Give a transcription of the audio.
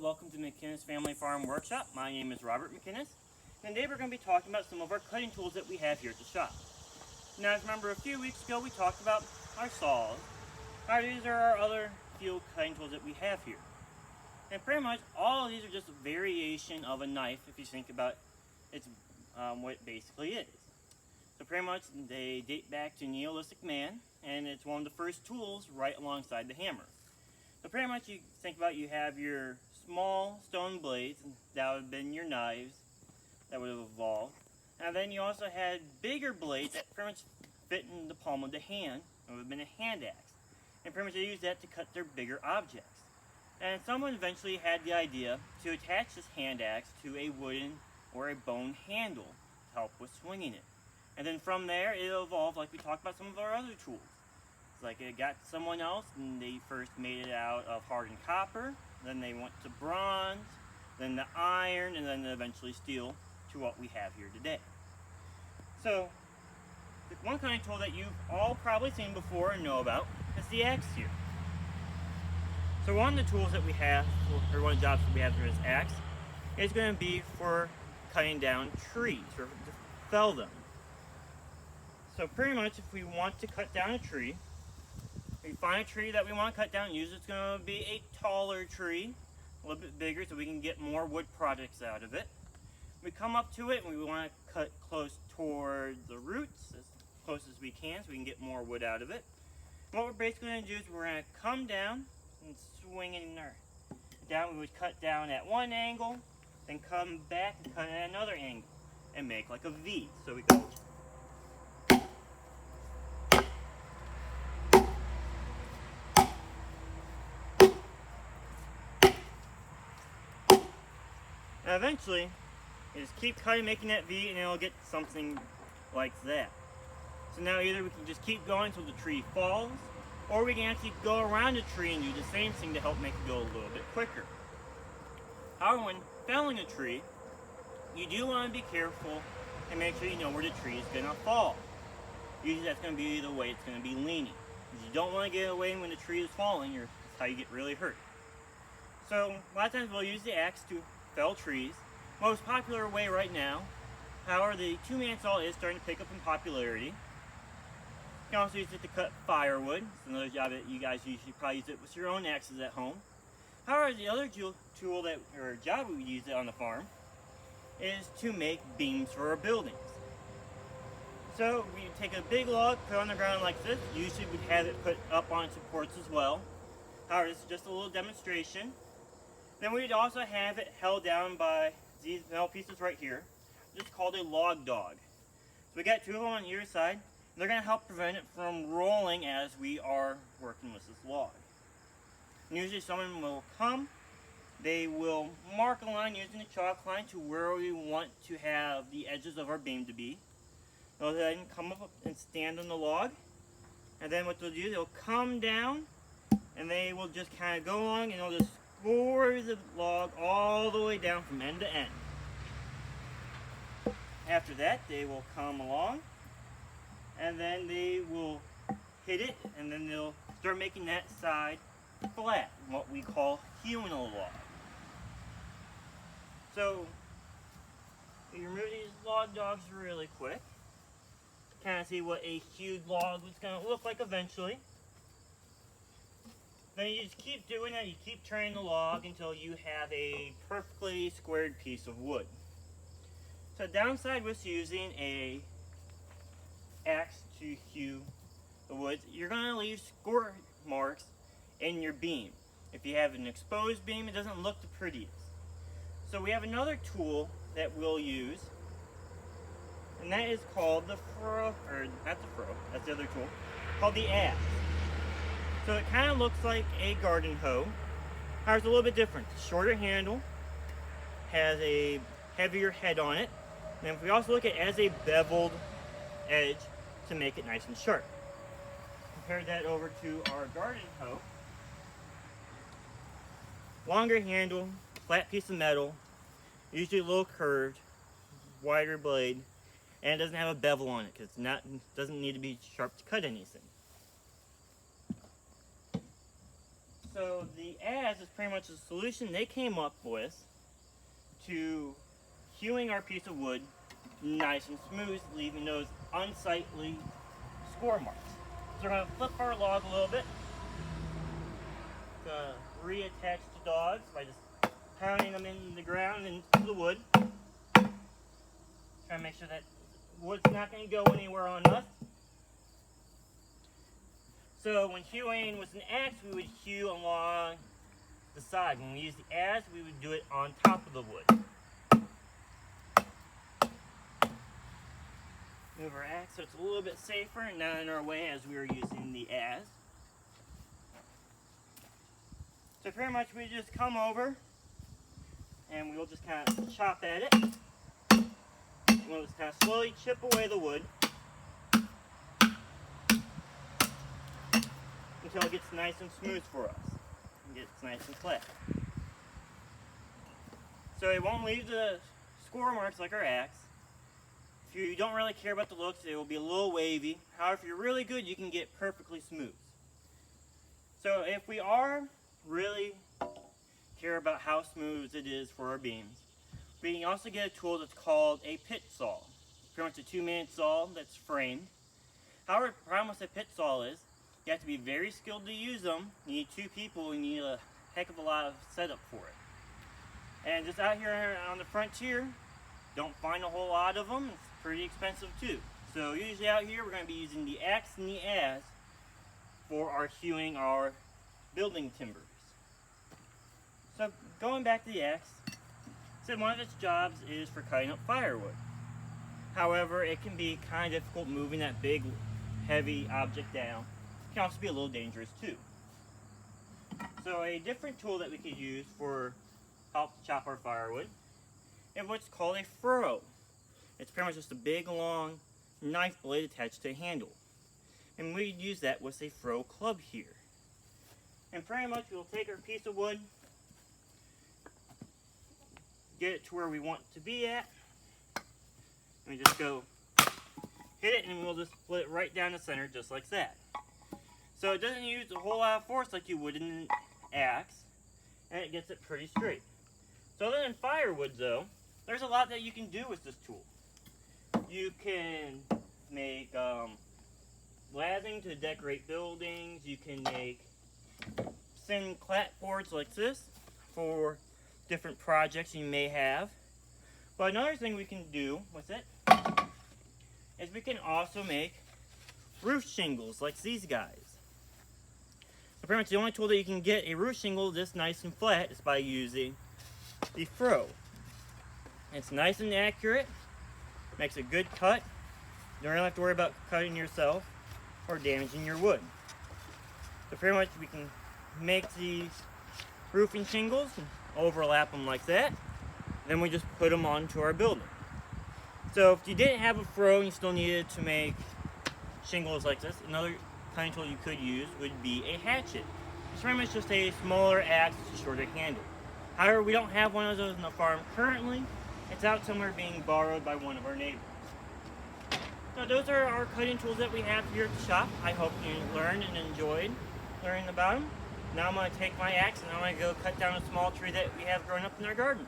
welcome to McKinnis Family Farm Workshop. My name is Robert McKinnis, and today we're going to be talking about some of our cutting tools that we have here at the shop. Now, as remember, a few weeks ago we talked about our saws. These are our other field cutting tools that we have here. And pretty much all of these are just a variation of a knife, if you think about it's what it basically is. So pretty much they date back to Neolithic man, and it's one of the first tools right alongside the hammer. So pretty much you think about you have your small stone blades, and that would have been your knives that would have evolved. And then you also had bigger blades that pretty much fit in the palm of the hand. It would have been a hand axe. And pretty much they used that to cut their bigger objects. And someone eventually had the idea to attach this hand axe to a wooden or a bone handle to help with swinging it. And then from there it evolved, like we talked about some of our other tools. Like it got someone else, and they first made it out of hardened copper, then they went to bronze, then the iron, and then eventually steel to what we have here today. So, the one kind of tool that you've all probably seen before and know about is the axe here. So one of the tools that we have, or one of the jobs that we have for this axe, is going to be for cutting down trees, or to fell them. So pretty much if we want to cut down a tree, we find a tree that we want to cut down. Usually it's going to be a taller tree, a little bit bigger, so we can get more wood products out of it. We come up to it and we want to cut close toward the roots, as close as we can, so we can get more wood out of it. And what we're basically going to do is we're going to come down and swing in our down. We would cut down at one angle, then come back and cut at another angle, and make like a V. So we go. And eventually, you just keep cutting, making that V, and it'll get something like that. So now either we can just keep going until the tree falls, or we can actually go around the tree and do the same thing to help make it go a little bit quicker. However, when felling a tree, you do want to be careful and make sure you know where the tree is going to fall. Usually that's going to be the way it's going to be leaning. Because you don't want to get away when the tree is falling, or that's how you get really hurt. So a lot of times we'll use the axe to fell trees. Most popular way right now, however, the two-man saw is starting to pick up in popularity. You can also use it to cut firewood. It's another job that you guys usually probably use it with your own axes at home. However, the other tool that, or job we use it on the farm, is to make beams for our buildings. So we take a big log, put it on the ground like this. Usually we'd have it put up on supports as well. However, this is just a little demonstration. Then we'd also have it held down by these metal pieces right here, just called a log dog. So we got two of them on either side, and they're going to help prevent it from rolling as we are working with this log. And usually someone will come, they will mark a line using a chalk line to where we want to have the edges of our beam to be. They'll then come up and stand on the log, and then what they'll do, they'll come down, and they will just kind of go along, and they'll just score the log all the way down from end to end. After that, they will come along, and then they will hit it, and then they'll start making that side flat, what we call hewing a log. So, you remove these log dogs really quick, kind of see what a hewed log is going to look like eventually. Then you just keep doing that, you keep turning the log until you have a perfectly squared piece of wood. So downside with using a axe to hew the wood, you're going to leave score marks in your beam. If you have an exposed beam, it doesn't look the prettiest. So we have another tool that we'll use, and that is called the furrow, or not the furrow, that's the other tool, called the axe. So it kind of looks like a garden hoe. However, it's a little bit different. It's a shorter handle, has a heavier head on it, and if we also look at it as a beveled edge to make it nice and sharp. Compare that over to our garden hoe. Longer handle, flat piece of metal, usually a little curved, wider blade, and it doesn't have a bevel on it because it doesn't need to be sharp to cut anything. So So the adze is pretty much the solution they came up with to hewing our piece of wood nice and smooth, leaving those unsightly score marks. So we're going to flip our log a little bit to reattach the dogs by just pounding them into the ground and into the wood. Try to make sure that wood's not going to go anywhere on us. So when hewing with an axe, we would hew along the side. When we use the adze, we would do it on top of the wood. Move our axe so it's a little bit safer and not in our way as we were using the adze. So pretty much we just come over and we'll just kind of chop at it. We'll just kind of slowly chip away the wood until it gets nice and smooth for us and gets nice and flat. So it won't leave the score marks like our axe. If you don't really care about the looks, it will be a little wavy. However, if you're really good, you can get perfectly smooth. So if we are really care about how smooth it is for our beams, we can also get a tool that's called a pit saw. It's pretty much a 2-man saw that's framed. However, the problem with a pit saw is you have to be very skilled to use them. You need 2 people, and you need a heck of a lot of setup for it. And just out here on the frontier, don't find a whole lot of them. It's pretty expensive too. So usually out here we're going to be using the axe and the adze for our hewing our building timbers. So going back to the axe, said one of its jobs is for cutting up firewood. However, it can be kind of difficult moving that big heavy object down. It can also be a little dangerous too. So a different tool that we could use for help chop our firewood is what's called a furrow. It's pretty much just a big long knife blade attached to a handle. And we use that with a furrow club here. And pretty much we'll take our piece of wood, get it to where we want it to be at, and we just go hit it, and we'll just split it right down the center just like that. So it doesn't use a whole lot of force like you would in an axe, and it gets it pretty straight. So other than firewood though, there's a lot that you can do with this tool. You can make glassing to decorate buildings. You can make thin clapboards like this for different projects you may have. But another thing we can do with it is we can also make roof shingles like these guys. So pretty much the only tool that you can get a roof shingle this nice and flat is by using the furrow. It's nice and accurate, makes a good cut. You don't really have to worry about cutting yourself or damaging your wood. So pretty much we can make these roofing shingles and overlap them like that. Then we just put them onto our building. So if you didn't have a furrow and you still needed to make shingles like this, another cutting tool you could use would be a hatchet. It's pretty much just a smaller axe with a shorter handle. However, we don't have one of those on the farm currently. It's out somewhere being borrowed by one of our neighbors. So those are our cutting tools that we have here at the shop. I hope you learned and enjoyed learning about them. Now I'm going to take my axe and I'm going to go cut down a small tree that we have growing up in our garden.